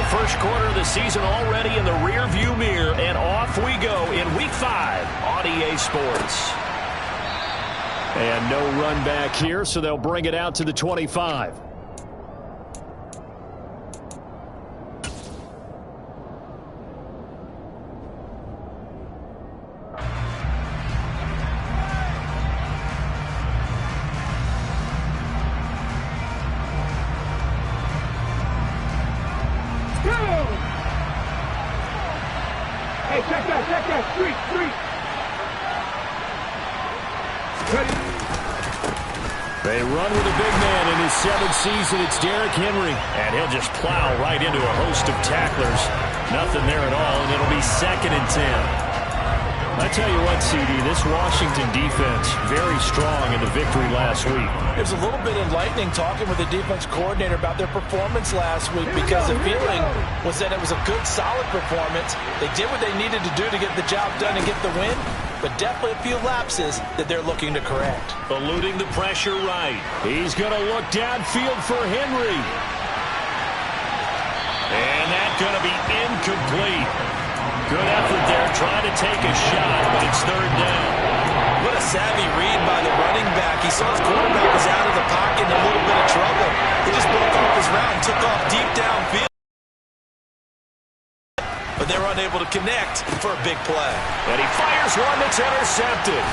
first quarter of the season already in the rearview mirror, and off we go in Week 5 on EA Sports. And no run back here, so they'll bring it out to the 25. They run with a big man in his 7th season. It's Derrick Henry. And he'll just plow right into a host of tacklers. Nothing there at all, and it'll be 2nd and 10. I tell you what, CD, this Washington defense, very strong in the victory last week. It was a little bit enlightening talking with the defense coordinator about their performance last week, because the feeling was that it was a good, solid performance. They did what they needed to do to get the job done and get the win, but definitely a few lapses that they're looking to correct. Eluding the pressure right. He's going to look downfield for Henry. And that's going to be incomplete. Good effort there, trying to take a shot, but it's 3rd down. What a savvy read by the running back. He saw his quarterback was out of the pocket in a little bit of trouble. He just broke off his route and took off deep downfield. But they were unable to connect for a big play. And he fires one that's intercepted.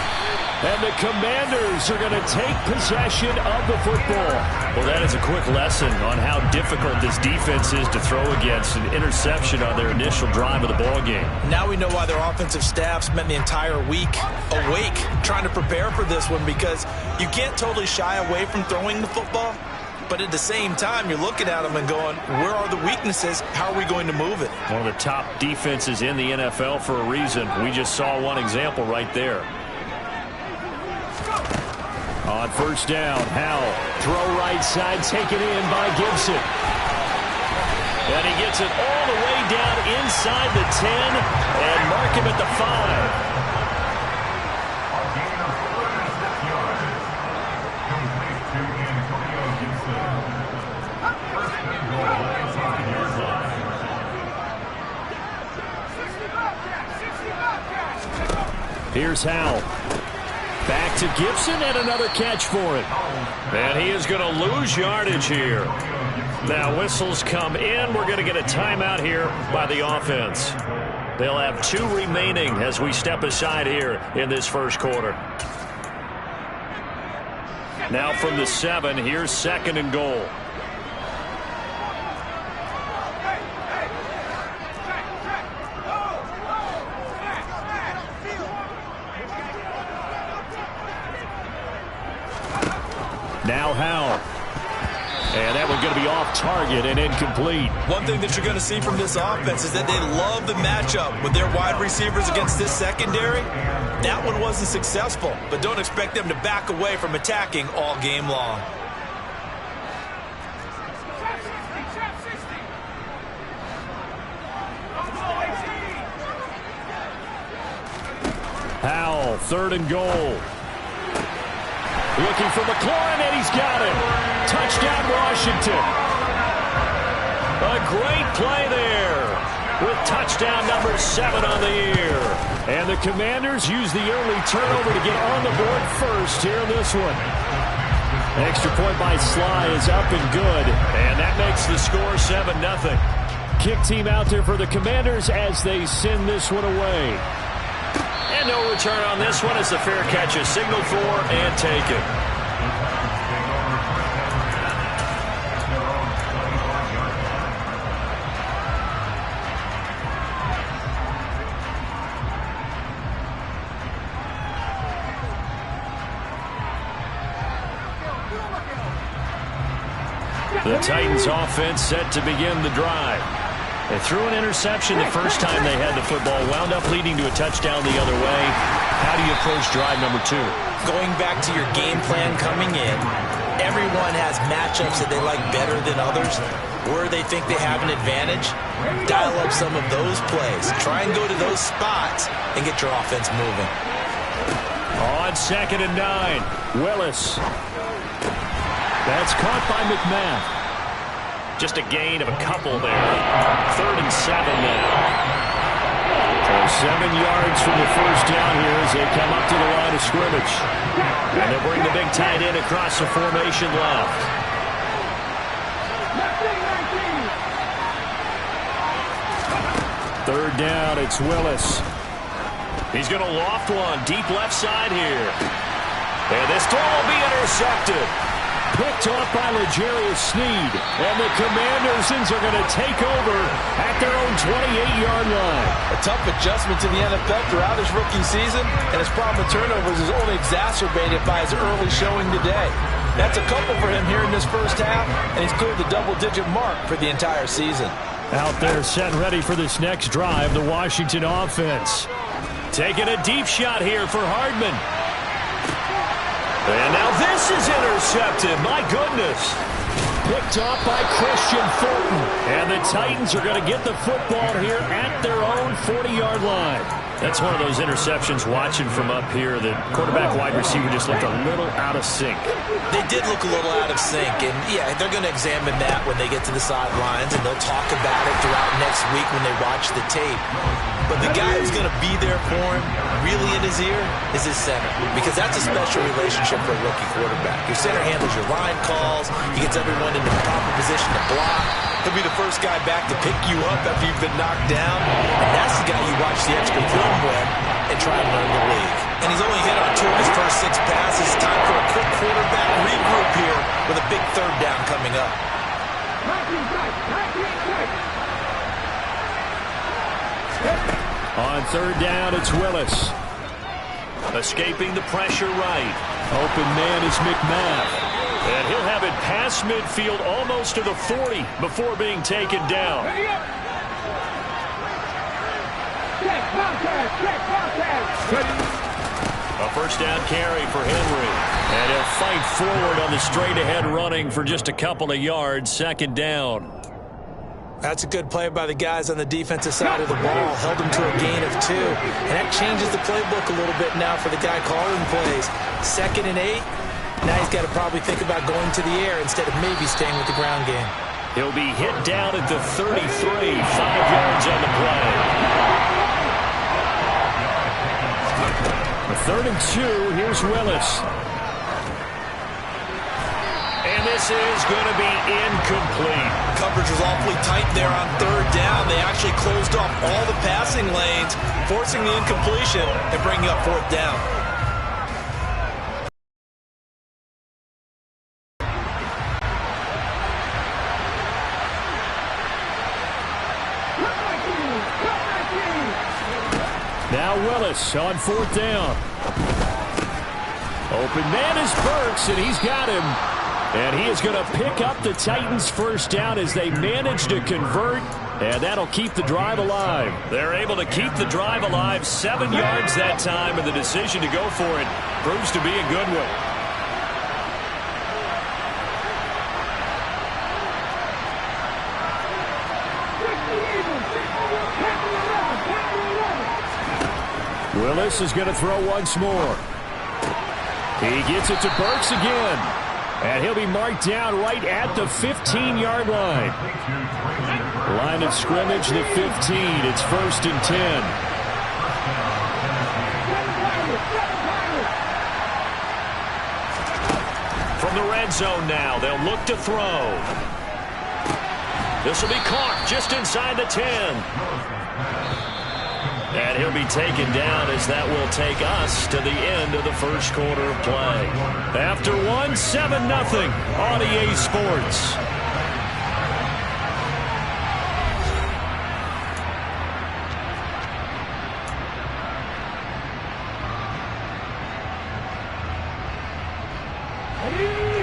And the Commanders are going to take possession of the football. Well, that is a quick lesson on how difficult this defense is to throw against. An interception on their initial drive of the ballgame. Now we know why their offensive staff spent the entire week awake trying to prepare for this one, because you can't totally shy away from throwing the football. But at the same time, you're looking at them and going, where are the weaknesses? How are we going to move it? One of the top defenses in the NFL for a reason. We just saw one example right there. On 1st down, Howell, throw right side, taken in by Gibson. And he gets it all the way down inside the 10 and mark him at the 5. Here's Howell. Back to Gibson, and another catch for him. And he is going to lose yardage here. Now whistles come in. We're going to get a timeout here by the offense. They'll have 2 remaining as we step aside here in this first quarter. Now from the 7, here's 2nd and goal. Now Howell. And that one's going to be off target and incomplete. One thing that you're going to see from this offense is that they love the matchup with their wide receivers against this secondary. That one wasn't successful, but don't expect them to back away from attacking all game long. Howell, 3rd and goal. Looking for McLaurin, and he's got it. Touchdown, Washington. A great play there with touchdown number 7 on the year. And the Commanders use the early turnover to get on the board first here in this one. Extra point by Sly is up and good, and that makes the score 7-0. Kick team out there for the Commanders as they send this one away. And no return on this one as the fair catch is signaled for and taken. The Titans offense set to begin the drive. They threw an interception the first time they had the football, wound up leading to a touchdown the other way. How do you approach drive number 2? Going back to your game plan coming in, everyone has matchups that they like better than others, where they think they have an advantage. Dial up some of those plays. Try and go to those spots and get your offense moving. On 2nd and 9, Willis. That's caught by McMahon. Just a gain of a couple there. 3rd and 7 now. So 7 yards from the first down here as they come up to the line of scrimmage. And they'll bring the big tight end across the formation left. Third down, it's Willis. He's going to loft one deep left side here. And this throw will be intercepted. Picked off by L'Jarius Sneed. And the Commanders are going to take over at their own 28-yard line. A tough adjustment to the NFL throughout his rookie season, and his problem with turnovers is only exacerbated by his early showing today. That's a couple for him here in this first half, and he's cleared the double-digit mark for the entire season. Out there set ready for this next drive, the Washington offense. Taking a deep shot here for Hardman. And now this is intercepted. My goodness. Picked off by Christian Fulton. And the Titans are going to get the football here at their own 40-yard line. That's one of those interceptions watching from up here. The quarterback wide receiver just looked a little out of sync. They did look a little out of sync. And, yeah, they're going to examine that when they get to the sidelines. And they'll talk about it throughout next week when they watch the tape. But the guy who's going to be there for him, really in his ear, is his center. Because that's a special relationship for a rookie quarterback. Your center handles your line calls. He gets everyone into the proper position to block. He'll be the first guy back to pick you up after you've been knocked down. And that's the guy you watch the extra film with and try and learn the league. And he's only hit on 2 of his first 6 passes. Time for a quick quarterback regroup here with a big 3rd down coming up. On 3rd down, it's Willis. Escaping the pressure right. Open man is McMath. And he'll have it past midfield almost to the 40 before being taken down. A first down carry for Henry. And he'll fight forward on the straight-ahead running for just a couple of yards. 2nd down. That's a good play by the guys on the defensive side of the ball. Held him to a gain of 2. And that changes the playbook a little bit now for the guy calling plays. 2nd and 8. Now he's got to probably think about going to the air instead of maybe staying with the ground game. He'll be hit down at the 33, 5 yards on the play. A 3rd and 2, here's Willis. And this is going to be incomplete. Coverage was awfully tight there on 3rd down. They actually closed off all the passing lanes, forcing the incompletion and bringing up 4th down. Now Willis on 4th down. Open man is Burks, and he's got him. And he is going to pick up the Titans' first down as they manage to convert, and that'll keep the drive alive. They're able to keep the drive alive, 7 yards that time, and the decision to go for it proves to be a good one. Willis is going to throw once more. He gets it to Burks again. And he'll be marked down right at the 15-yard line. Line of scrimmage, the 15. It's 1st and 10. From the red zone now, they'll look to throw. This will be caught just inside the 10. And he'll be taken down as that will take us to the end of the first quarter of play. After 1, 7-0 on EA Sports.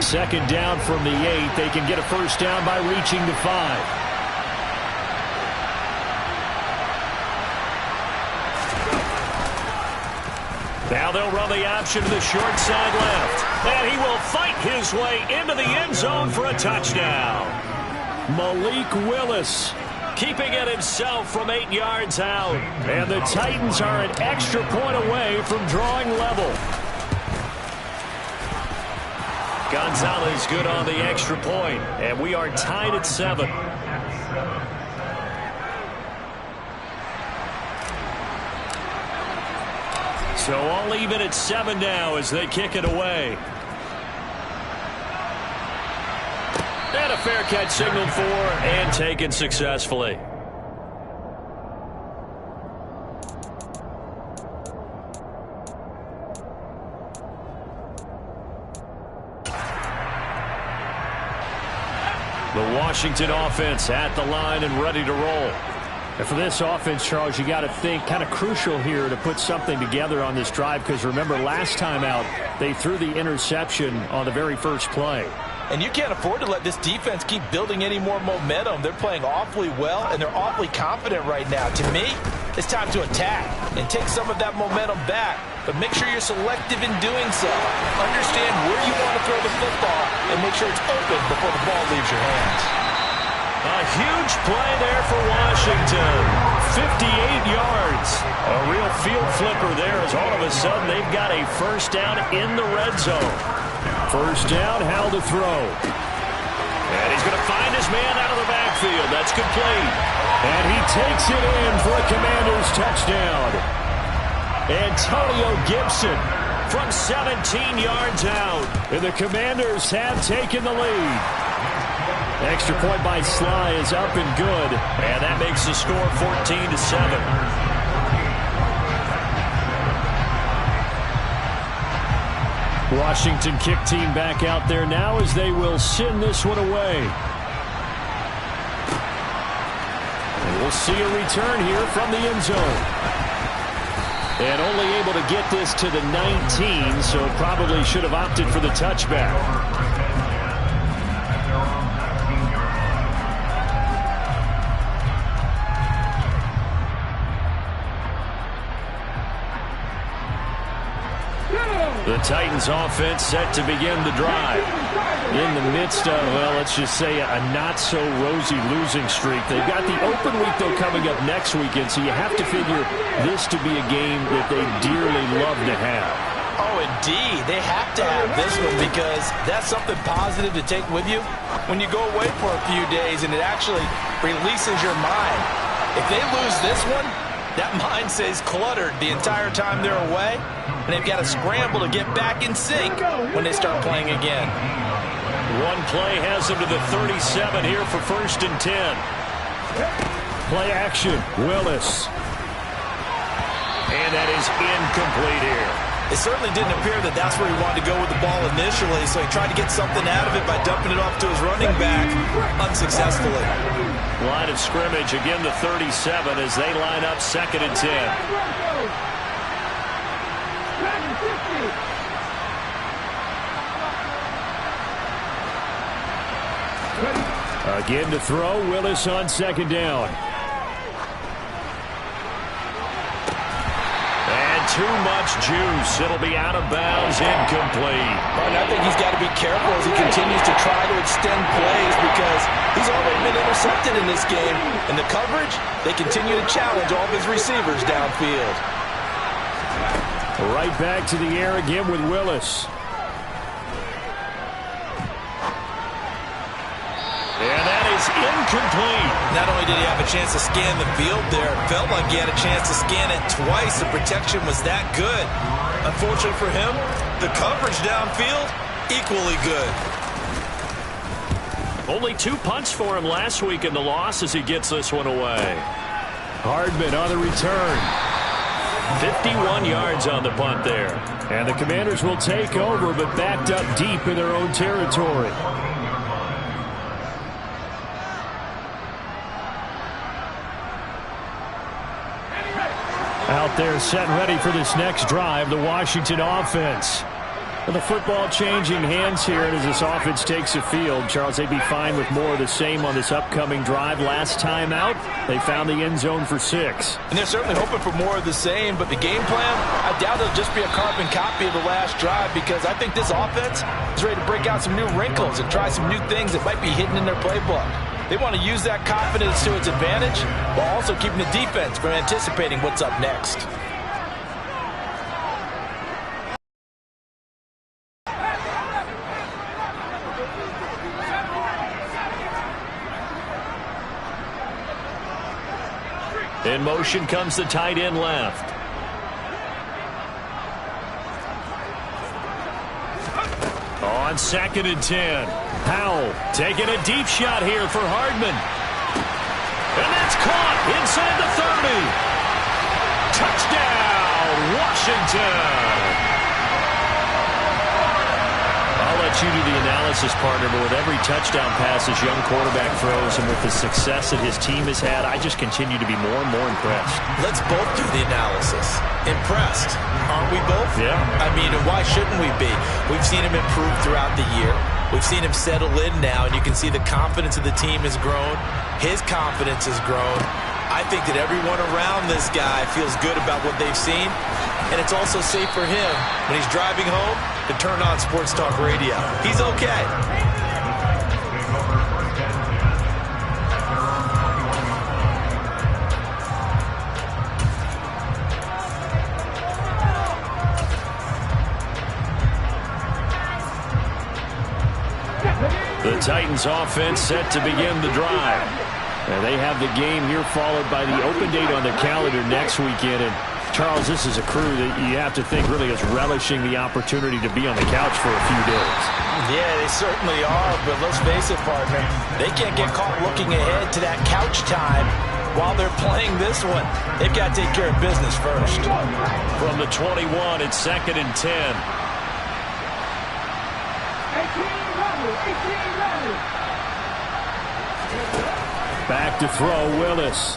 Second down from the 8. They can get a first down by reaching the 5. Now they'll run the option to the short side left. And he will fight his way into the end zone for a touchdown. Malik Willis keeping it himself from 8 yards out. And the Titans are an extra point away from drawing level. Gonzalez good on the extra point, and we are tied at 7. So all even at 7 now as they kick it away. And a fair catch signaled for and taken successfully. The Washington offense at the line and ready to roll. And for this offense, Charles, you got to think kind of crucial here to put something together on this drive, because remember last time out they threw the interception on the very first play. And you can't afford to let this defense keep building any more momentum. They're playing awfully well, and they're awfully confident right now. To me, it's time to attack and take some of that momentum back, but make sure you're selective in doing so. Understand where you want to throw the football and make sure it's open before the ball leaves your hands. A huge play there for Washington. 58 yards. A real field flipper there as all of a sudden they've got a first down in the red zone. First down, how to throw. And he's going to find his man out of the backfield. That's complete. And he takes it in for a Commanders touchdown. Antonio Gibson from 17 yards out. And the Commanders have taken the lead. Extra point by Sly is up and good. And that makes the score 14-7. Washington kick team back out there now as they will send this one away. And we'll see a return here from the end zone. And only able to get this to the 19, so probably should have opted for the touchback. The Titans offense set to begin the drive. In the midst of, well, let's just say a not-so-rosy losing streak. They've got the open week, though, coming up next weekend, so you have to figure this to be a game that they dearly love to have. Oh, indeed. They have to have this one because that's something positive to take with you when you go away for a few days, and it actually releases your mind. If they lose this one, that mind stays cluttered the entire time they're away, and they've got to scramble to get back in sync when they start playing again. One play has them to the 37 here for 1st and 10. Play action, Willis. And that is incomplete here. It certainly didn't appear that that's where he wanted to go with the ball initially, so he tried to get something out of it by dumping it off to his running back unsuccessfully. Line of scrimmage, again the 37 as they line up 2nd and 10. Again to throw, Willis on 2nd down. Too much juice. It'll be out of bounds, incomplete. And I think he's got to be careful as he continues to try to extend plays because he's already been intercepted in this game. And the coverage, they continue to challenge all of his receivers downfield. Right back to the air again with Willis. And that is incomplete. Not only did he have a chance to scan the field there, it felt like he had a chance to scan it twice. The protection was that good. Unfortunately for him, the coverage downfield, equally good. Only 2 punts for him last week in the loss as he gets this one away. Hardman on the return. 51 yards on the punt there. And the Commanders will take over, but backed up deep in their own territory. Out there set and ready for this next drive, the Washington offense. And the football changing hands here, and as this offense takes the field, Charles, they'd be fine with more of the same on this upcoming drive. Last time out, they found the end zone for 6. And they're certainly hoping for more of the same, but the game plan, I doubt it'll just be a carbon copy of the last drive because I think this offense is ready to break out some new wrinkles and try some new things that might be hidden in their playbook. They want to use that confidence to its advantage while also keeping the defense from anticipating what's up next. In motion comes the tight end left. On 2nd and 10. Howell taking a deep shot here for Hardman. And that's caught inside the 30. Touchdown, Washington. I'll let you do the analysis, partner, but with every touchdown pass this young quarterback throws and with the success that his team has had, I just continue to be more and more impressed. Let's both do the analysis. Impressed, aren't we both? Yeah. I mean, why shouldn't we be? We've seen him improve throughout the year. We've seen him settle in now, and you can see the confidence of the team has grown. His confidence has grown. I think that everyone around this guy feels good about what they've seen, and it's also safe for him when he's driving home to turn on Sports Talk Radio. He's okay. The Titans offense set to begin the drive. And they have the game here followed by the open date on the calendar next weekend. And Charles, this is a crew that you have to think really is relishing the opportunity to be on the couch for a few days. Yeah, they certainly are, but let's face it, partner. They can't get caught looking ahead to that couch time while they're playing this one. They've got to take care of business first. From the 21, it's 2nd and 10. Back to throw, Willis.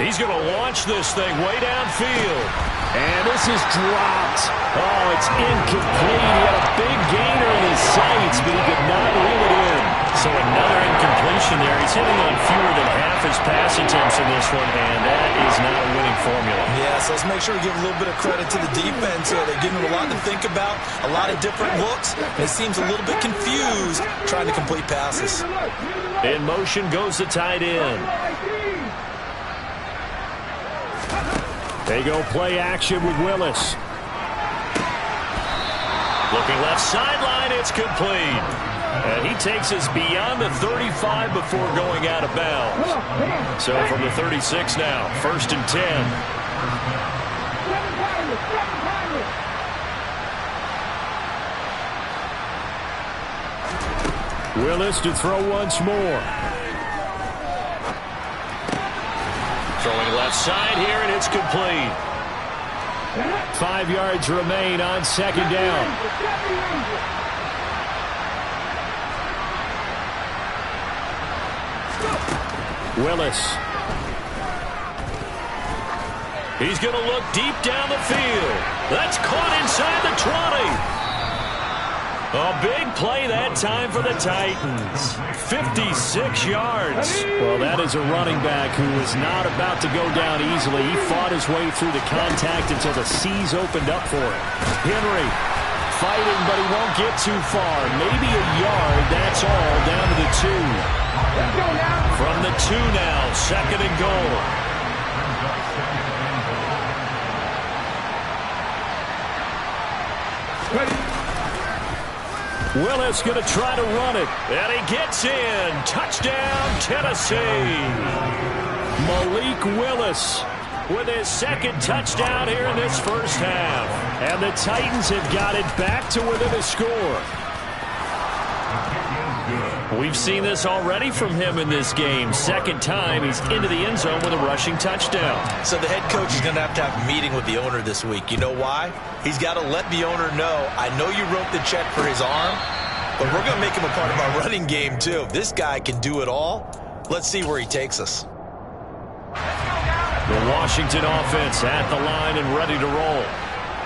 He's going to launch this thing way downfield. And this is dropped. Oh, it's incomplete. He had a big gainer in his sights, but he could not reel it in. So another incompletion there. He's hitting on fewer than half his pass attempts in this one, and that is not a winning formula. Yeah, so let's make sure we give a little bit of credit to the defense here. They're giving him a lot to think about, a lot of different looks, and he seems a little bit confused trying to complete passes. In motion goes the tight end. They go play action with Willis. Looking left sideline, it's complete. And he takes us beyond the 35 before going out of bounds. So from the 36 now, 1st and 10. Willis to throw once more. Throwing left side here, and it's complete. 5 yards remain on 2nd down. Willis. He's going to look deep down the field. That's caught inside the 20. A big play that time for the Titans. 56 yards. Well, that is a running back who is not about to go down easily. He fought his way through the contact until the seas opened up for him. Henry fighting, but he won't get too far. Maybe a yard, that's all, down to the 2. From the 2 now, 2nd and goal. Willis going to try to run it. And he gets in. Touchdown, Tennessee. Malik Willis with his 2nd touchdown here in this first half. And the Titans have got it back to within a score. We've seen this already from him in this game. 2nd time he's into the end zone with a rushing touchdown. So the head coach is going to have a meeting with the owner this week. You know why? He's got to let the owner know, I know you wrote the check for his arm, but we're going to make him a part of our running game too. If this guy can do it all, let's see where he takes us. The Washington offense at the line and ready to roll.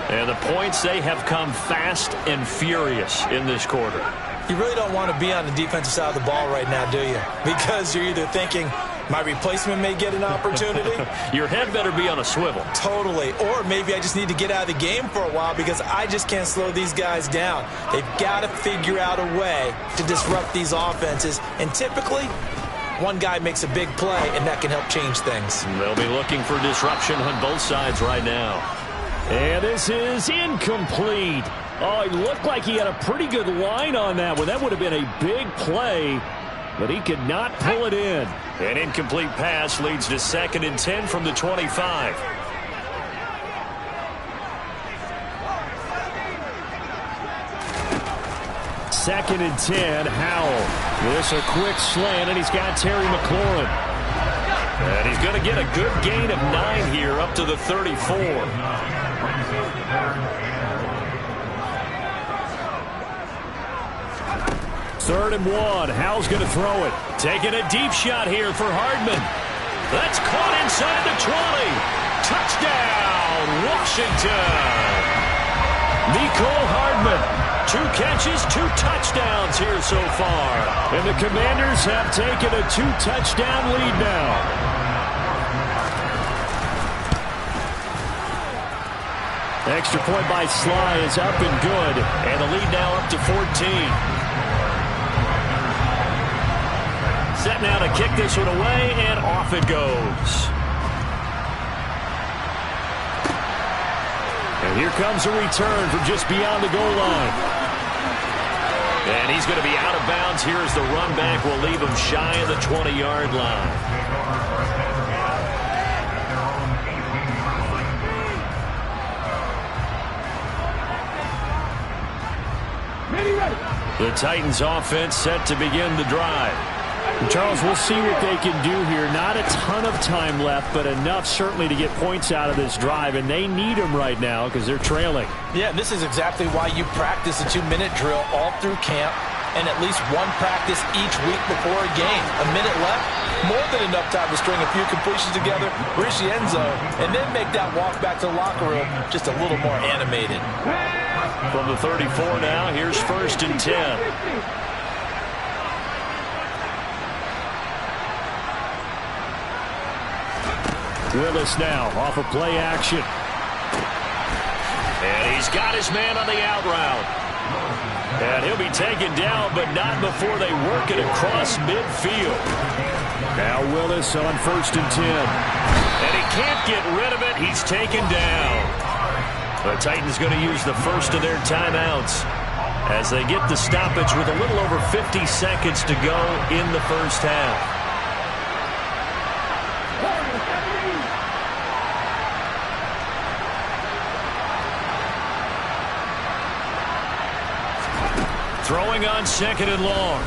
And the points, they have come fast and furious in this quarter. You really don't want to be on the defensive side of the ball right now, do you? Because you're either thinking, my replacement may get an opportunity. Your head better be on a swivel. Totally. Or maybe I just need to get out of the game for a while because I just can't slow these guys down. They've got to figure out a way to disrupt these offenses. And typically, one guy makes a big play, and that can help change things. They'll be looking for disruption on both sides right now. And this is incomplete. Oh, it looked like he had a pretty good line on that one. That would have been a big play. but he could not pull it in. An incomplete pass leads to 2nd and 10 from the 25. Second and 10, Howell. This a quick slant, and he's got Terry McLaurin. And he's going to get a good gain of 9 here up to the 34. Third and 1. Howell's going to throw it. Taking a deep shot here for Hardman. That's caught inside the 20. Touchdown, Washington. Nicole Hardman. 2 catches, 2 touchdowns here so far. And the Commanders have taken a 2-touchdown lead now. Extra point by Sly is up and good. And the lead now up to 14. Set now to kick this one away, and off it goes. And here comes a return from just beyond the goal line. And he's going to be out of bounds here as the run back will leave him shy of the 20-yard line. The Titans offense set to begin the drive. Charles, we'll see what they can do here. Not a ton of time left, but enough certainly to get points out of this drive, and they need them right now because they're trailing. Yeah, this is exactly why you practice a 2-minute drill all through camp and at least one practice each week before a game. A minute left, more than enough time to string a few completions together, reach the end zone, and then make that walk back to the locker room just a little more animated. From the 34 now, here's 1st and 10. Willis now off of play action. And he's got his man on the out route. And he'll be taken down, but not before they work it across midfield. Now Willis on 1st and 10. And he can't get rid of it. He's taken down. The Titans going to use the first of their timeouts as they get the stoppage with a little over 50 seconds to go in the first half. Throwing on 2nd and long.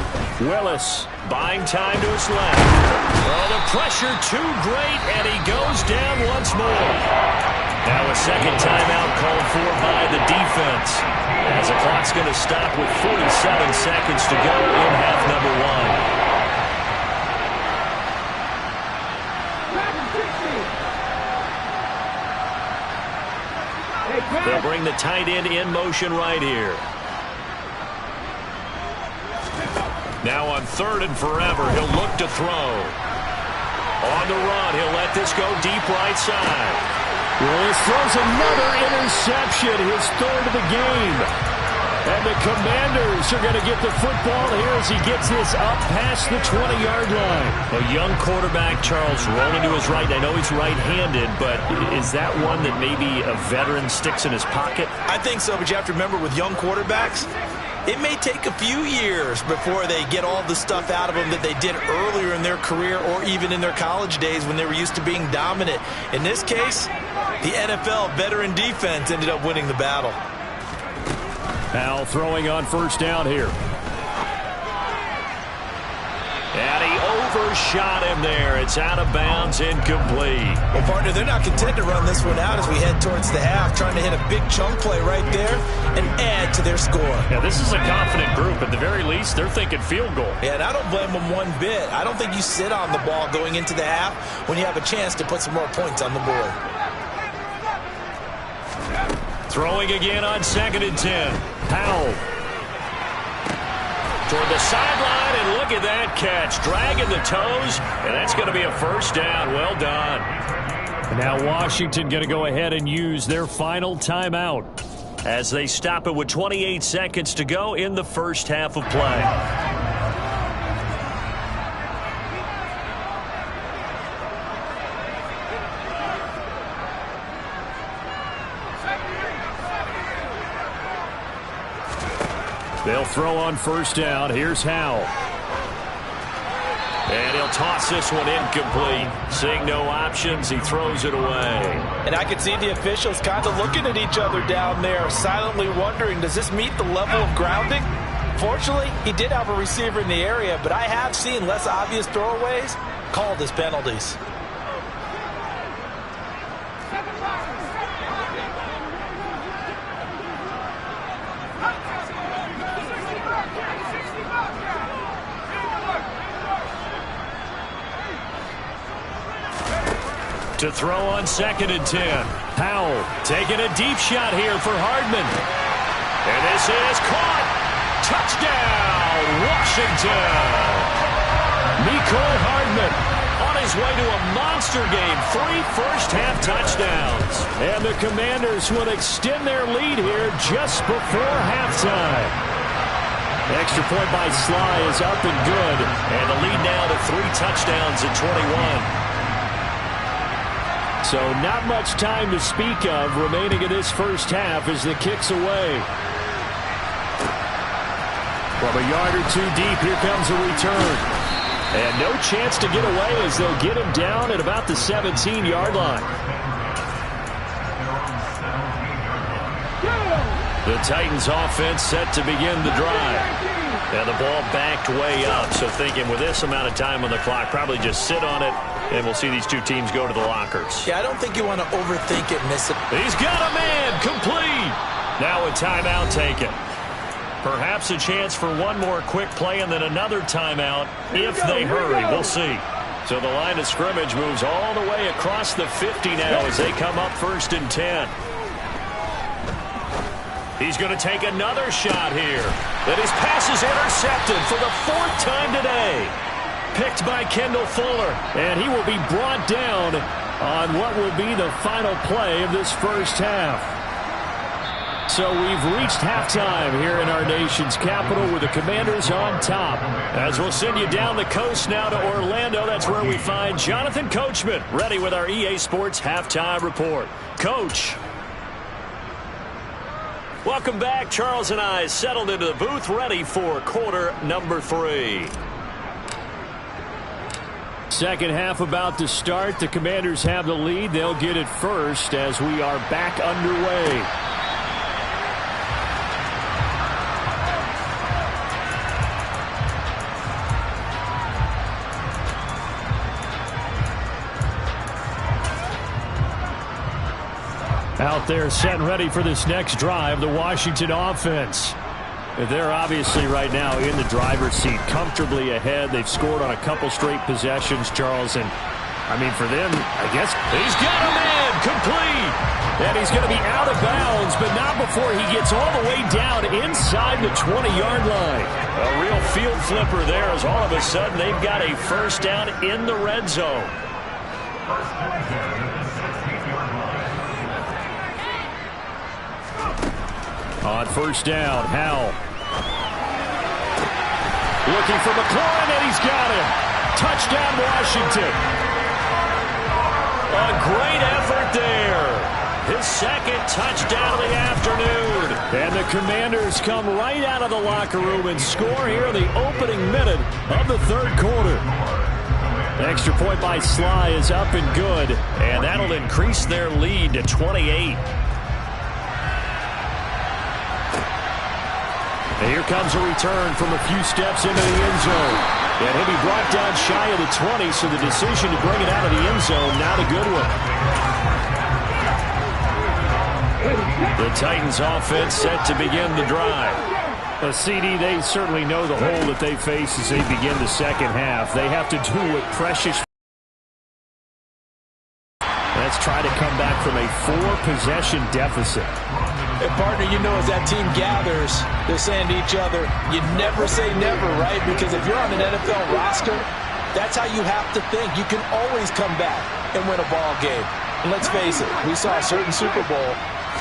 Willis buying time to his left. Oh, the pressure too great, and he goes down once more. Now a second timeout called for by the defense, as the clock's going to stop with 47 seconds to go in half number 1. They'll bring the tight end in motion right here. Now on 3rd and forever, he'll look to throw. On the run, he'll let this go deep right side. Willis throws another interception, his 3rd of the game. And the Commanders are going to get the football here as he gets this up past the 20-yard line. A young quarterback, Charles, rolling to his right. I know he's right-handed, but is that one that maybe a veteran sticks in his pocket? I think so, but you have to remember with young quarterbacks, it may take a few years before they get all the stuff out of them that they did earlier in their career or even in their college days when they were used to being dominant. In this case, the NFL veteran defense ended up winning the battle. Now throwing on 1st down here. And he overshot him there. It's out of bounds, incomplete. Well, partner, they're not content to run this one out as we head towards the half, trying to hit a big chunk play right there and add to their score. Yeah, this is a confident group. At the very least, they're thinking field goal. Yeah, and I don't blame them one bit. I don't think you sit on the ball going into the half when you have a chance to put some more points on the board. Throwing again on 2nd and 10. Powell. Toward the sideline, and look at that catch. Dragging the toes, and that's going to be a 1st down. Well done. Now Washington going to go ahead and use their final timeout as they stop it with 28 seconds to go in the first half of play. They'll throw on 1st down. Here's Howell. And he'll toss this one incomplete. Seeing no options, he throws it away. And I could see the officials kind of looking at each other down there, silently wondering, does this meet the level of grounding? Fortunately, he did have a receiver in the area, but I have seen less obvious throwaways called as penalties. To throw on 2nd and 10. Powell taking a deep shot here for Hardman. And this is caught. Touchdown, Washington. Mecole Hardman on his way to a monster game. 3 first-half touchdowns. And the Commanders will extend their lead here just before halftime. Extra point by Sly is up and good. And the lead now to 3 touchdowns at 21. So not much time to speak of remaining in this first half as the kick's away. From a yard or 2 deep, here comes a return. And no chance to get away as they'll get him down at about the 17-yard line. The Titans offense set to begin the drive. And the ball backed way up, so thinking with this amount of time on the clock, probably just sit on it, and we'll see these 2 teams go to the lockers. Yeah, I don't think you want to overthink it, miss it. He's got a man, complete. Now a timeout taken. Perhaps a chance for one more quick play and then another timeout if they hurry. We'll see. So the line of scrimmage moves all the way across the 50 now as they come up 1st and 10. He's going to take another shot here. But his pass is intercepted for the 4th time today. Picked by Kendall Fuller. And he will be brought down on what will be the final play of this first half. So we've reached halftime here in our nation's capital with the Commanders on top. As we'll send you down the coast now to Orlando, that's where we find Jonathan Coachman ready with our EA Sports Halftime Report. Coach. Welcome back. Charles and I settled into the booth ready for quarter number 3. Second half about to start. The Commanders have the lead. They'll get it first as we are back underway. Out there set and ready for this next drive, the Washington offense. They're obviously right now in the driver's seat, comfortably ahead. They've scored on a couple straight possessions, Charles. And, I mean, for them, I guess, he's got a man, complete. And he's going to be out of bounds, but not before he gets all the way down inside the 20-yard line. A real field flipper there as all of a sudden they've got a first down in the red zone. On first down, Howell. Looking for McLaurin, and he's got him. Touchdown, Washington. A great effort there. His 2nd touchdown of the afternoon. And the Commanders come right out of the locker room and score here in the opening minute of the 3rd quarter. Extra point by Sly is up and good, and that'll increase their lead to 28. And here comes a return from a few steps into the end zone. And he'll be brought down shy of the 20, so the decision to bring it out of the end zone, not a good one. The Titans offense set to begin the drive. CD, they certainly know the hole that they face as they begin the second half. They have to do what precious. Let's try to come back from a 4-possession deficit. And partner, you know, as that team gathers, they're saying to each other, you never say never, right? Because if you're on an NFL roster, that's how you have to think. You can always come back and win a ball game. And let's face it, we saw a certain Super Bowl,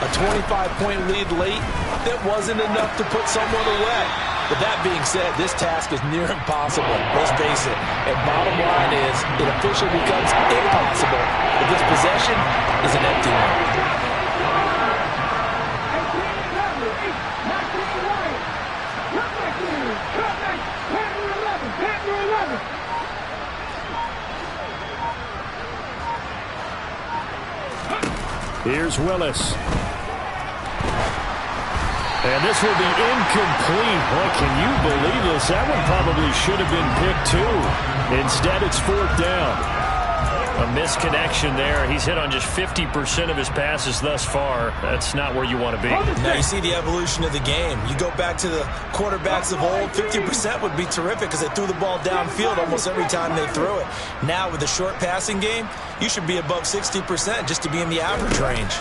a 25-point lead late, that wasn't enough to put someone away. But that being said, this task is near impossible. Let's face it. And bottom line is, it officially becomes impossible if this possession is an empty one. Here's Willis. And this will be incomplete. Boy, can you believe this? That one probably should have been picked too. Instead, it's 4th down. A misconnection there. He's hit on just 50% of his passes thus far. That's not where you want to be. Now you see the evolution of the game. You go back to the quarterbacks of old, 50% would be terrific because they threw the ball downfield almost every time they threw it. Now with the short passing game, you should be above 60% just to be in the average range.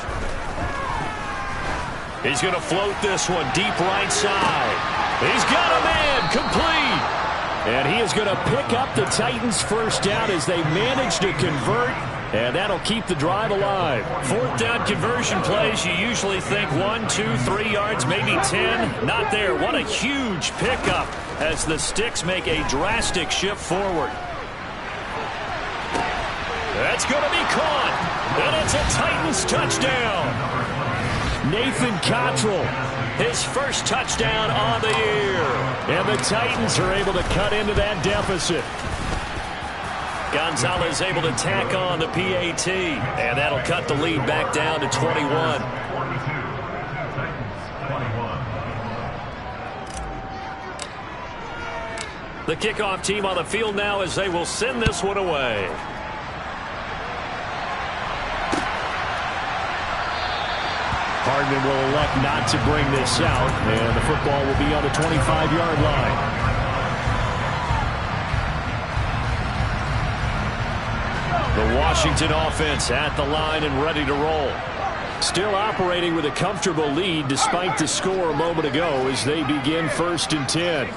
He's going to float this one deep right side. He's got a man complete. And he is going to pick up the Titans' first down as they manage to convert. And that'll keep the drive alive. 4th down conversion plays, you usually think 1, 2, 3 yards, maybe 10. Not there. What a huge pickup as the Sticks make a drastic shift forward. That's going to be caught. And it's a Titans touchdown. Nathan Cottrell, his first touchdown on the year. And the Titans are able to cut into that deficit. Gonzalez able to tack on the PAT. And that'll cut the lead back down to 21. The kickoff team on the field now as they will send this one away. Hardman will elect not to bring this out, and the football will be on the 25-yard line. The Washington offense at the line and ready to roll. Still operating with a comfortable lead despite the score a moment ago as they begin 1st and 10.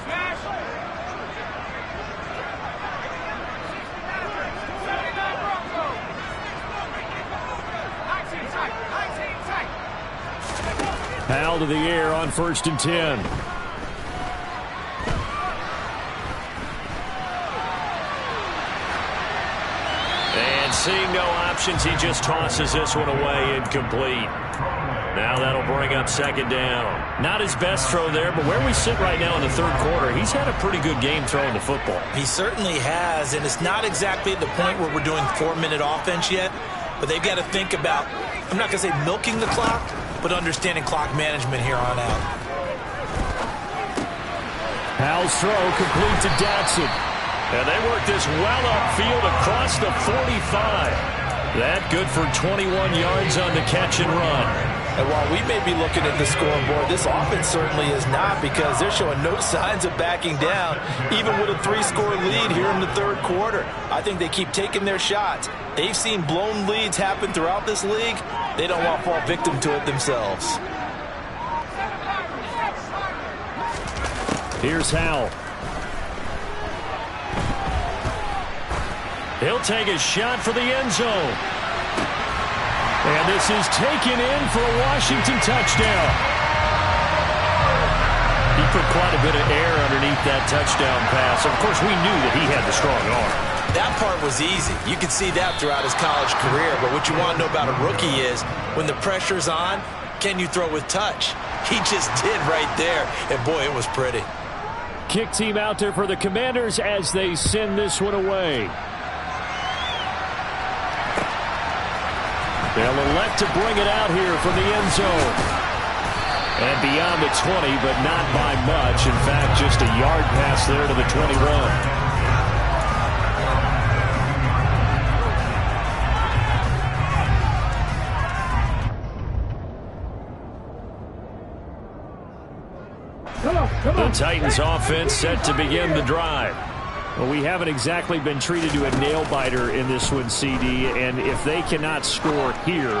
Powell to the air on 1st and 10. And seeing no options, he just tosses this one away incomplete. Now that'll bring up 2nd down. Not his best throw there, but where we sit right now in the 3rd quarter, he's had a pretty good game throwing the football. He certainly has, and it's not exactly at the point where we're doing 4-minute offense yet, but they've got to think about, I'm not going to say milking the clock, but understanding clock management here on out. Powell's throw complete to Datson. And they work this well upfield across the 45. That good for 21 yards on the catch and run. And while we may be looking at the scoreboard, this offense certainly is not, because they're showing no signs of backing down, even with a 3-score lead here in the 3rd quarter. I think they keep taking their shots. They've seen blown leads happen throughout this league. They don't want to fall victim to it themselves. Here's Howell. He'll take a shot for the end zone. And this is taken in for a Washington touchdown. He put quite a bit of air underneath that touchdown pass. Of course, we knew that he had the strong arm. That part was easy. You could see that throughout his college career. But what you want to know about a rookie is when the pressure's on, can you throw with touch? He just did right there. And, boy, it was pretty. Kick team out there for the Commanders as they send this one away. They'll elect to bring it out here from the end zone. And beyond the 20, but not by much. In fact, just a yard pass there to the 21. The Titans offense set to begin the drive. Well, we haven't exactly been treated to a nail-biter in this one, CD, and if they cannot score here,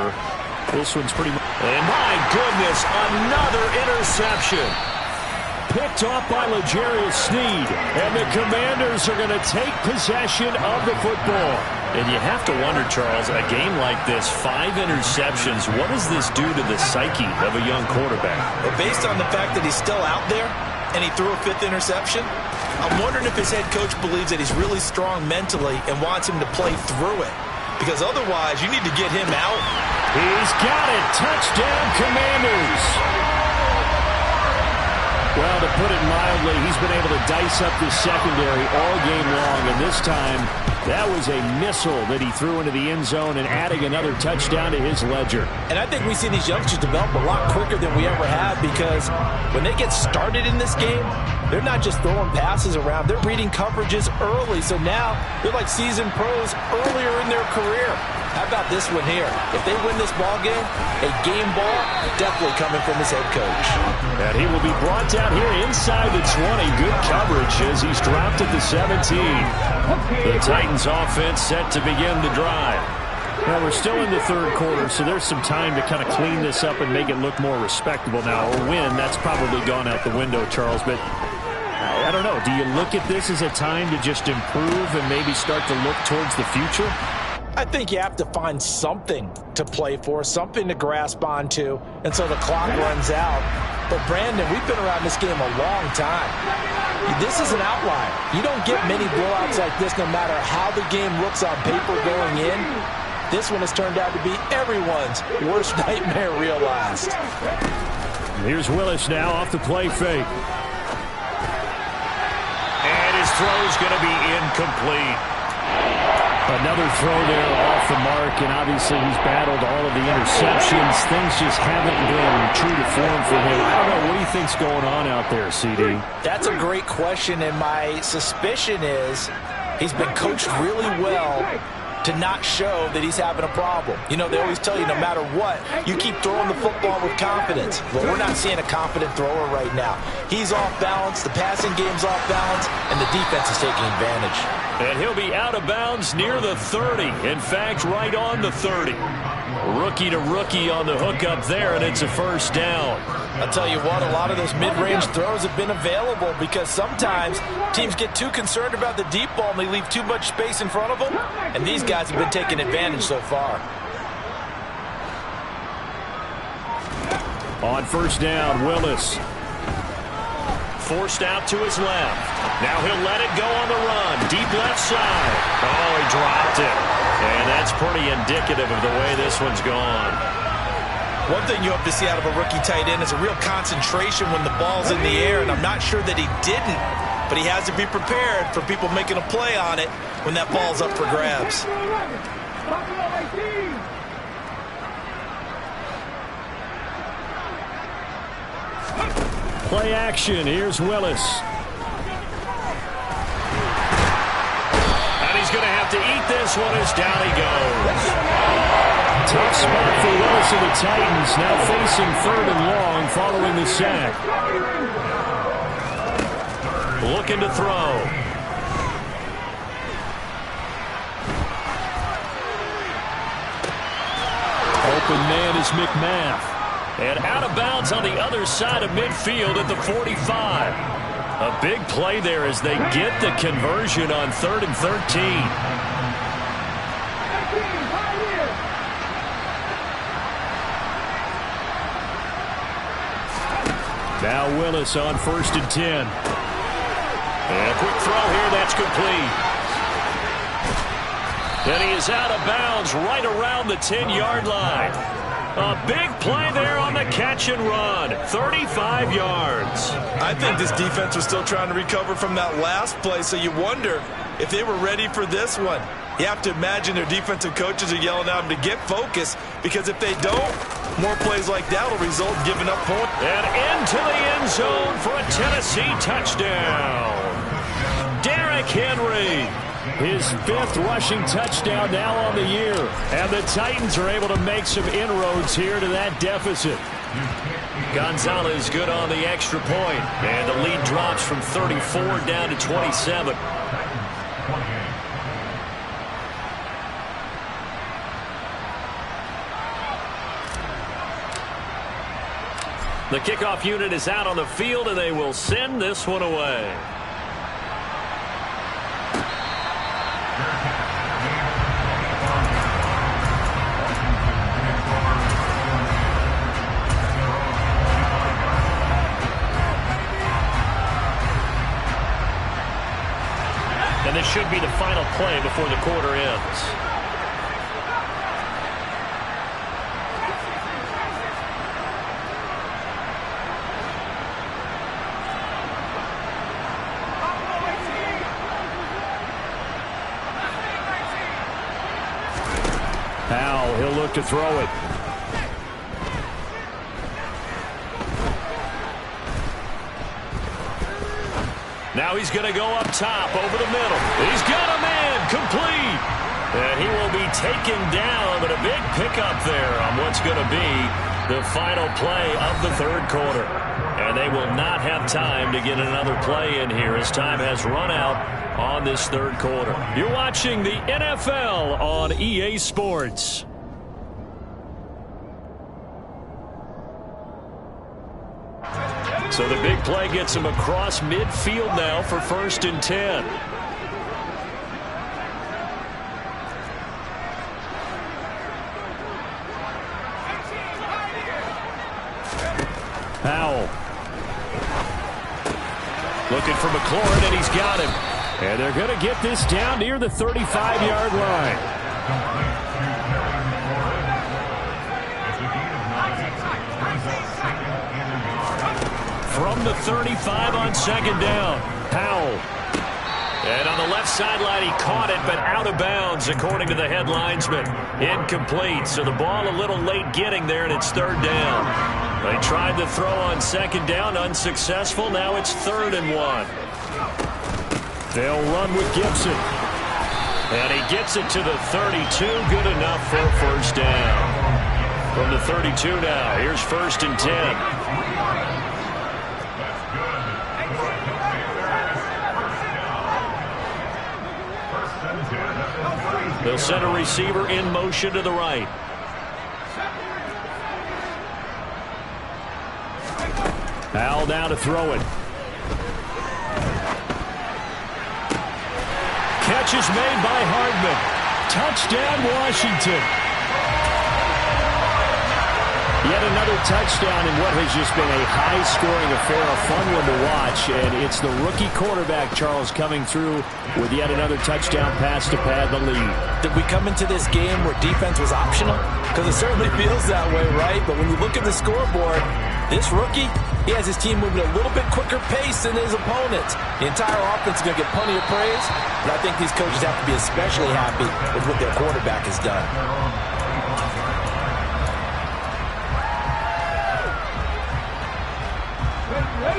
this one's pretty much... And my goodness, another interception. Picked off by L'Jarius Sneed, and the Commanders are going to take possession of the football. And you have to wonder, Charles, a game like this, 5 interceptions, what does this do to the psyche of a young quarterback? Well, based on the fact that he's still out there and he threw a 5th interception, I'm wondering if his head coach believes that he's really strong mentally and wants him to play through it. Because otherwise, you need to get him out. He's got it. Touchdown, Commanders. Well, to put it mildly, he's been able to dice up the secondary all game long, and this time That was a missile that he threw into the end zone and adding another touchdown to his ledger. And I think we see these youngsters develop a lot quicker than we ever have, because when they get started in this game, they're not just throwing passes around. They're reading coverages early. So now they're like seasoned pros earlier in their career. How about this one here? If they win this ball game, a game ball definitely coming from his head coach. And he will be brought down here inside the 20. Good coverage as he's dropped at the 17. The Titans offense set to begin the drive. Now, we're still in the third quarter, so there's some time to kind of clean this up and make it look more respectable now. A win, that's probably gone out the window, Charles, but I don't know. Do you look at this as a time to just improve and maybe start to look towards the future? I think you have to find something to play for, something to grasp onto, and so the clock runs out. But, Brandon, we've been around this game a long time. This is an outlier. You don't get many blowouts like this no matter how the game looks on paper going in. This one has turned out to be everyone's worst nightmare realized. Here's Willis now off the play fake. And his throw's going to be incomplete. Another throw there off the mark, and obviously he's battled all of the interceptions. Things just haven't been true to form for him. I don't know. What do you think's going on out there, CD? That's a great question, and my suspicion is he's been coached really well to not show that he's having a problem. You know, they always tell you no matter what, you keep throwing the football with confidence. Well, we're not seeing a confident thrower right now. He's off balance, the passing game's off balance, and the defense is taking advantage. And he'll be out of bounds near the 30. In fact, right on the 30. Rookie to rookie on the hook up there, and it's a first down. I'll tell you what, a lot of those mid-range throws have been available because sometimes teams get too concerned about the deep ball and they leave too much space in front of them, and these guys have been taking advantage so far. On first down, Willis. Forced out to his left. Now he'll let it go on the run. Deep left side. Oh, he dropped it. And that's pretty indicative of the way this one's gone. One thing you hope to see out of a rookie tight end is a real concentration when the ball's in the air, and I'm not sure that he didn't, but he has to be prepared for people making a play on it when that ball's up for grabs. Play action. Here's Willis. And he's going to have to eat this one as down he goes. Tough spot for Willis and the Titans, now facing third and long following the sack. Looking to throw. Open man is McMath. And out of bounds on the other side of midfield at the 45. A big play there as they get the conversion on 3rd and 13. Now Willis on 1st and 10. And a quick throw here, that's complete. And he is out of bounds right around the 10-yard line. A big play there on the catch and run. 35 yards. I think this defense was still trying to recover from that last play, so you wonder if they were ready for this one. You have to imagine their defensive coaches are yelling at them to get focused, because if they don't, more plays like that will result in giving up points. And into the end zone for a Tennessee touchdown. Derrick Henry, his 5th rushing touchdown now on the year. And the Titans are able to make some inroads here to that deficit. Gonzalez good on the extra point. And the lead drops from 34 down to 27. The kickoff unit is out on the field, and they will send this one away. And this should be the final play before the quarter ends. Powell, he'll look to throw it. Now he's going to go up top over the middle. He's got a man complete. And he will be taken down, but a big pickup there on what's going to be the final play of the third quarter. And they will not have time to get another play in here as time has run out on this third quarter. You're watching the NFL on EA Sports. So the big play gets him across midfield now for 1st and 10. Powell. Looking for McLaurin, and he's got him. And they're going to get this down near the 35-yard line. From the 35 on 2nd down. Powell. And on the left sideline, he caught it, but out of bounds, according to the head linesman. Incomplete, so the ball a little late getting there, and it's 3rd down. They tried to throw on 2nd down, unsuccessful. Now it's 3rd and 1. They'll run with Gibson. And he gets it to the 32. Good enough for a 1st down. From the 32 now, here's 1st and 10. They'll send a receiver in motion to the right. Powell now to throw it. Catch is made by Hardman. Touchdown, Washington. Yet another touchdown in what has just been a high-scoring affair, a fun one to watch. And it's the rookie quarterback, Charles, coming through with yet another touchdown pass to pad the lead. Did we come into this game where defense was optional? Because it certainly feels that way, right? But when you look at the scoreboard, this rookie, he has his team moving a little bit quicker pace than his opponents. The entire offense is going to get plenty of praise, but I think these coaches have to be especially happy with what their quarterback has done.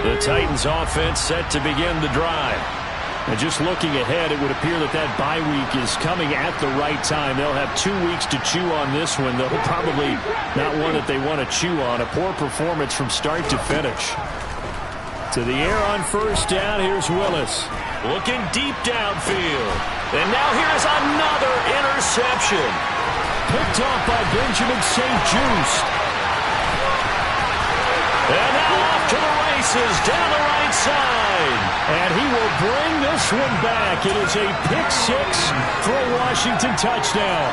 The Titans offense set to begin the drive. And just looking ahead, it would appear that that bye week is coming at the right time. They'll have 2 weeks to chew on this one, though probably not one that they want to chew on. A poor performance from start to finish. To the air on 1st down, here's Willis. Looking deep downfield. And now here's another interception. Picked off by Benjamin St-Juste. And now off to the races down the right side. And he will bring this one back. It is a pick 6 for a Washington touchdown.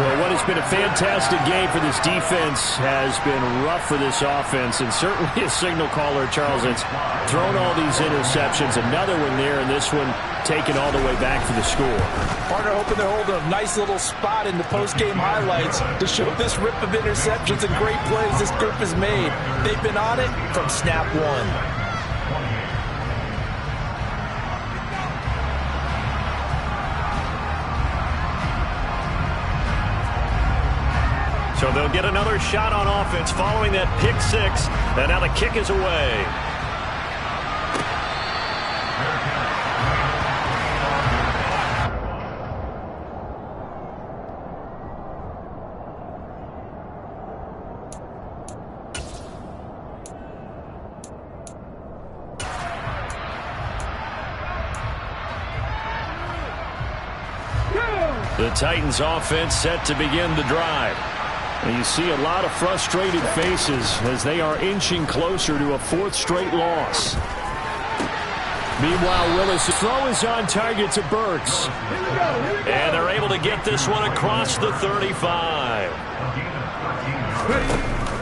Well, what has been a fantastic game for this defense has been rough for this offense, and certainly a signal caller, Charles, that's thrown all these interceptions. Another one there, and this one taken all the way back for the score. Partner hoping they're holding a nice little spot in the post-game highlights to show this rip of interceptions and great plays this group has made. They've been on it from snap one. So they'll get another shot on offense following that pick 6. And now the kick is away. The Titans offense set to begin the drive. And you see a lot of frustrated faces as they are inching closer to a 4th straight loss. Meanwhile, Willis' throw is on target to Burks. And they're able to get this one across the 35.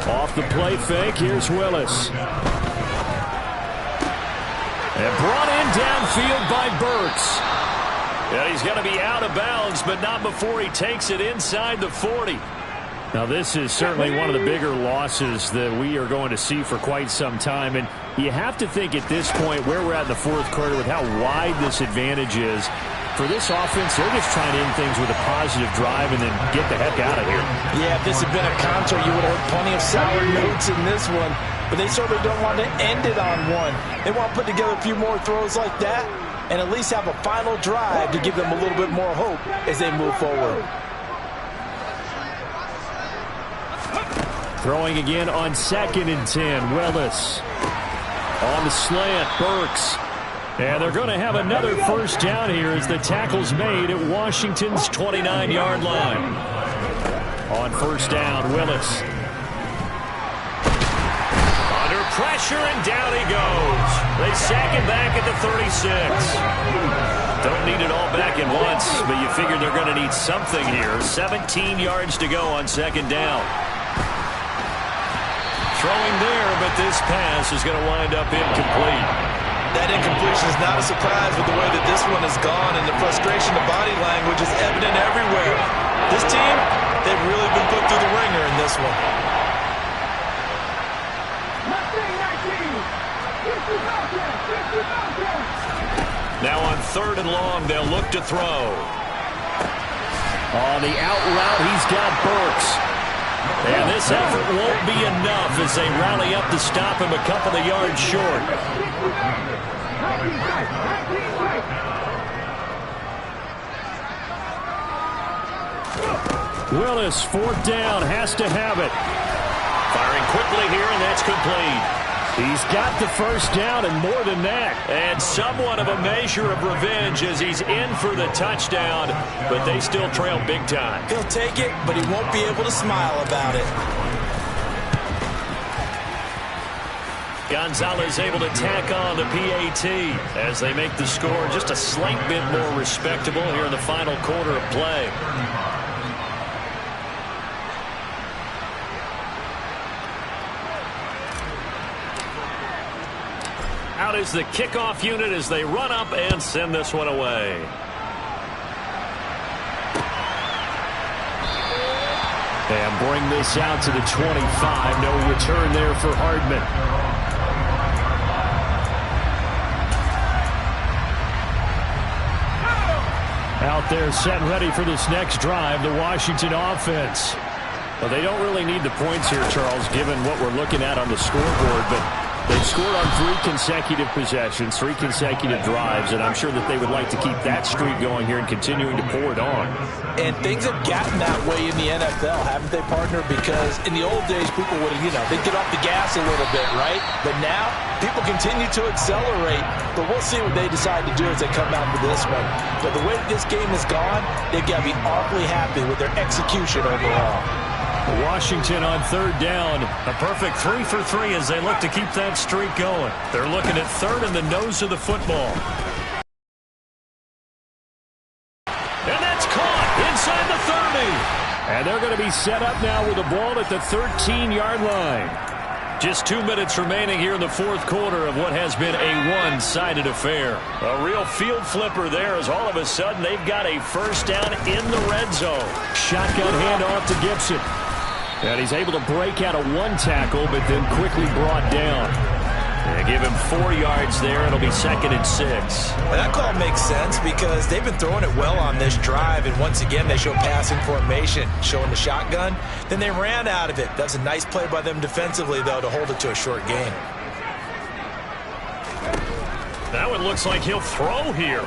Off the play fake, here's Willis. And brought in downfield by Burks. And he's going to be out of bounds, but not before he takes it inside the 40. Now, this is certainly one of the bigger losses that we are going to see for quite some time. And you have to think at this point where we're at in the 4th quarter with how wide this advantage is for this offense, they're just trying to end things with a positive drive and then get the heck out of here. Yeah, if this had been a counter, you would have heard plenty of sour notes in this one. But they certainly don't want to end it on one. They want to put together a few more throws like that and at least have a final drive to give them a little bit more hope as they move forward. Throwing again on 2nd and 10. Willis on the slant. Burks. And they're going to have another first down here as the tackle's made at Washington's 29-yard line. On first down, Willis. Under pressure, and down he goes. They sack him back at the 36. Don't need it all back at once, but you figure they're going to need something here. 17 yards to go on 2nd down. Throwing there, but this pass is going to wind up incomplete. That incompletion is not a surprise with the way that this one has gone, and the frustration, the body language is evident everywhere. This team, they've really been put through the ringer in this one. Now on 3rd and long, they'll look to throw. On the out route, he's got Burks. And this effort won't be enough as they rally up to stop him a couple of yards short. Willis, 4th down, has to have it. Firing quickly here, and that's complete. He's got the first down and more than that. And somewhat of a measure of revenge as he's in for the touchdown, but they still trail big time. He'll take it, but he won't be able to smile about it. Gonzalez able to tack on the PAT as they make the score just a slight bit more respectable here in the final quarter of play. Out is the kickoff unit as they run up and send this one away. And bring this out to the 25. No return there for Hardman. Out there set and ready for this next drive, the Washington offense. Well, they don't really need the points here, Charles, given what we're looking at on the scoreboard, but they've scored on 3 consecutive possessions, 3 consecutive drives, and I'm sure that they would like to keep that streak going here and continuing to pour it on. And things have gotten that way in the NFL, haven't they, partner? Because in the old days, people would have, they'd get off the gas a little bit, right? But now, people continue to accelerate, but we'll see what they decide to do as they come out for this one. But the way that this game has gone, they've got to be awfully happy with their execution overall. Washington on 3rd down. A perfect 3 for 3 as they look to keep that streak going. They're looking at 3rd and the nose of the football. And that's caught inside the 30. And they're going to be set up now with the ball at the 13-yard line. Just 2 minutes remaining here in the 4th quarter of what has been a one-sided affair. A real field flipper there as all of a sudden they've got a first down in the red zone. Shotgun handoff to Gibson. And he's able to break out of 1 tackle, but then quickly brought down. They give him 4 yards there. It'll be 2nd and 6. Well, that call makes sense because they've been throwing it well on this drive, and once again they show passing formation, showing the shotgun. Then they ran out of it. That's a nice play by them defensively, though, to hold it to a short gain. That one looks like he'll throw here.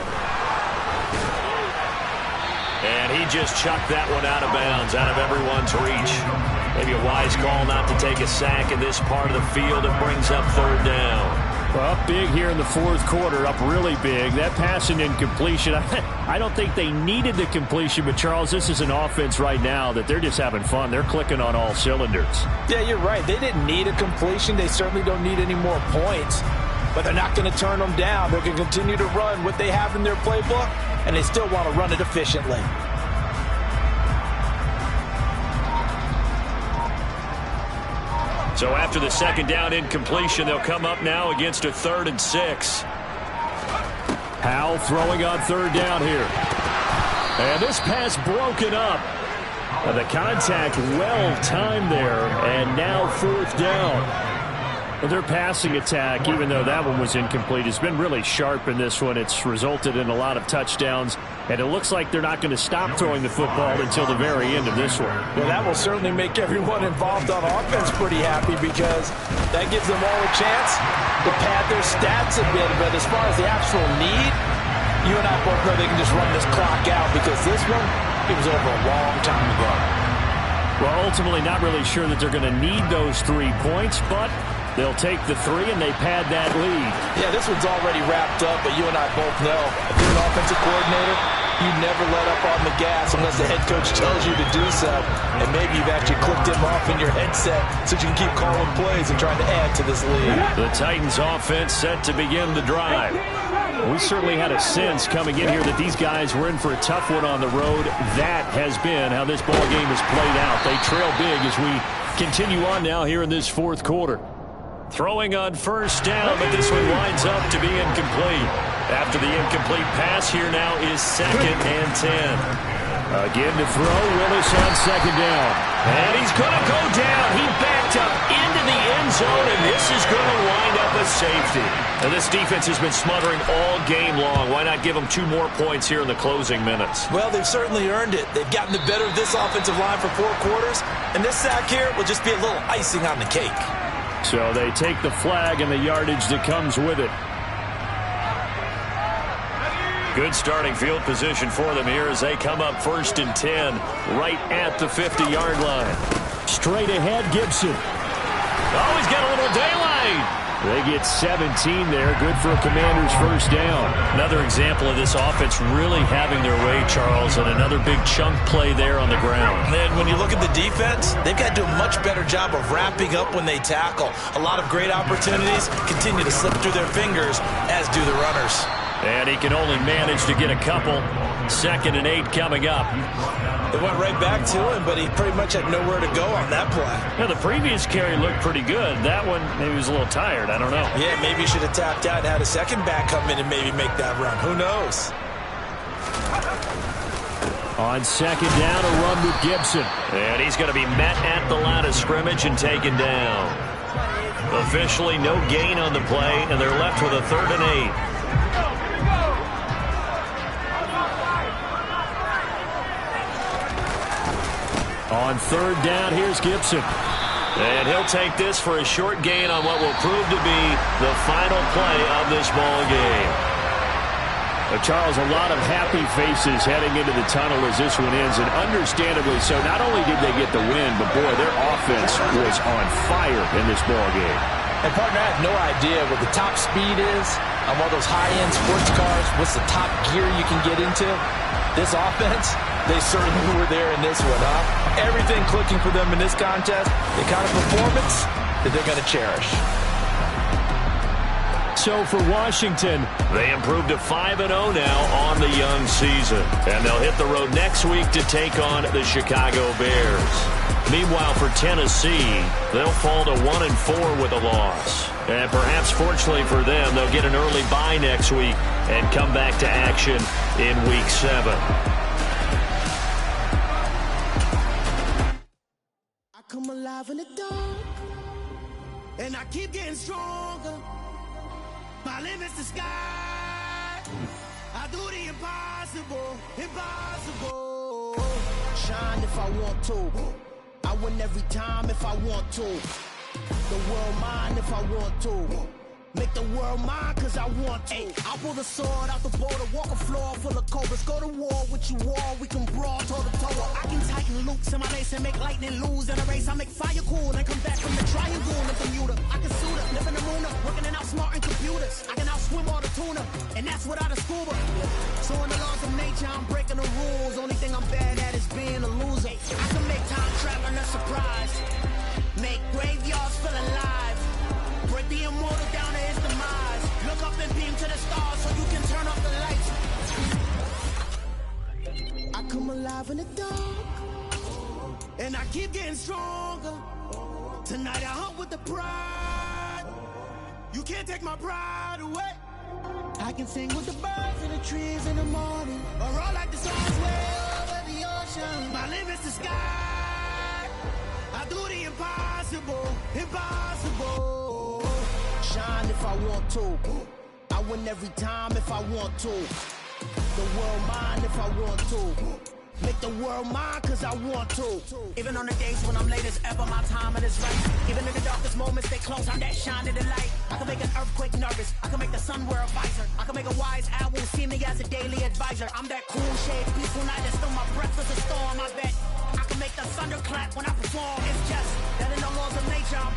And he just chucked that one out of bounds, out of everyone's reach. Maybe a wise call not to take a sack in this part of the field. It brings up 3rd down. Well, up big here in the 4th quarter, up really big. That pass and incompletion, I don't think they needed the completion, but Charles, this is an offense right now that they're just having fun. They're clicking on all cylinders. Yeah, you're right. They didn't need a completion. They certainly don't need any more points, but they're not going to turn them down. They're going to continue to run what they have in their playbook, and they still want to run it efficiently. So after the 2nd down incompletion, they'll come up now against a 3rd and 6. Powell throwing on 3rd down here. And this pass broken up. The contact well timed there, and now 4th down. But their passing attack, even though that one was incomplete, has been really sharp in this one. It's resulted in a lot of touchdowns And it looks like they're not going to stop throwing the football until the very end of this one. Well, that will certainly make everyone involved on offense pretty happy because that gives them all a chance to pad their stats a bit. But as far as the actual need, you and I both know they can just run this clock out because this one, it was over a long time ago. Well, ultimately not really sure that they're going to need those 3 points, but they'll take the 3 and they pad that lead. Yeah, this one's already wrapped up, but you and I both know if you're an offensive coordinator, you never let up on the gas unless the head coach tells you to do so. And maybe you've actually clicked him off in your headset so you can keep calling plays and trying to add to this lead. The Titans offense set to begin the drive. We certainly had a sense coming in here that these guys were in for a tough one on the road. That has been how this ball game has played out. They trail big as we continue on now here in this fourth quarter. Throwing on first down, but this one winds up to be incomplete. After the incomplete pass, here now is 2nd and 10. Again to throw, Willis on 2nd down. And he's going to go down. He backed up into the end zone, and this is going to wind up a safety. And this defense has been smothering all game long. Why not give them 2 more points here in the closing minutes? Well, they've certainly earned it. They've gotten the better of this offensive line for 4 quarters, and this sack here will just be a little icing on the cake. So they take the flag and the yardage that comes with it. Good starting field position for them here as they come up 1st and 10 right at the 50-yard line. Straight ahead, Gibson. Oh, he's got a little daylight. They get 17 there. Good for a Commander's first down. Another example of this offense really having their way, Charles, and another big chunk play there on the ground. And when you look at the defense, they've got to do a much better job of wrapping up when they tackle. A lot of great opportunities continue to slip through their fingers, as do the runners. And he can only manage to get a couple. 2nd and 8 coming up. They went right back to him, but he pretty much had nowhere to go on that play. Yeah, the previous carry looked pretty good. That one, maybe he was a little tired. I don't know. Yeah, maybe he should have tapped out and had a second back come in and maybe make that run. Who knows? On 2nd down, a run with Gibson. And he's going to be met at the line of scrimmage and taken down. Officially no gain on the play, and they're left with a 3rd and 8. On 3rd down, here's Gibson. And he'll take this for a short gain on what will prove to be the final play of this ball game. Charles, a lot of happy faces heading into the tunnel as this one ends, and understandably so. Not only did they get the win, but boy, their offense was on fire in this ball game. And partner, I have no idea what the top speed is on one of those high-end sports cars. What's the top gear you can get into? This offense, they certainly were there in this one, huh? Everything clicking for them in this contest, the kind of performance that they're going to cherish. So for Washington, they improved to 5-0 now on the young season. And they'll hit the road next week to take on the Chicago Bears. Meanwhile, for Tennessee, they'll fall to 1-4 with a loss. And perhaps fortunately for them, they'll get an early bye next week and come back to action in Week 7. I come alive in the dark, and I keep getting stronger. My limit's the sky. I do the impossible, impossible. Shine if I want to. I win every time if I want to. The world mine if I want to. Make the world mine cause I want to. I pull the sword out the border, walk a floor full of cobras. Go to war with you all, we can brawl toe to toe. I can tighten loops in my lace and make lightning lose in a race. I make fire cool and come back from the triangle in Bermuda. I can suit up, live in the moon up, working and outsmarting computers. I can outswim all the tuna, and that's without a scuba. So in the laws of nature, I'm breaking the rules. Only thing I'm bad at is being a loser. I can make time traveling a surprise. Make graveyards feel alive. Break the immortal down to his demise. Look up and beam to the stars so you can turn off the lights. I come alive in the dark, and I keep getting stronger. Tonight I hunt with the pride. You can't take my pride away. I can sing with the birds and the trees in the morning, or roll like the stars way over the ocean. My limit's the sky. I do the impossible, impossible. Shine if I want to. I win every time if I want to. the world mine if I want to. Make the world mine cause I want to. Even on the days when I'm late as ever, my timing is right. Even in the darkest moments, they close, I'm that shine in the light. I can make an earthquake nervous, I can make the sun wear a visor. I can make a wise owl see me as a daily advisor. I'm that cool shade, peaceful night, and still my breath is a storm. I bet I can make the thunder clap when I perform. It's just that in the laws of nature, I'm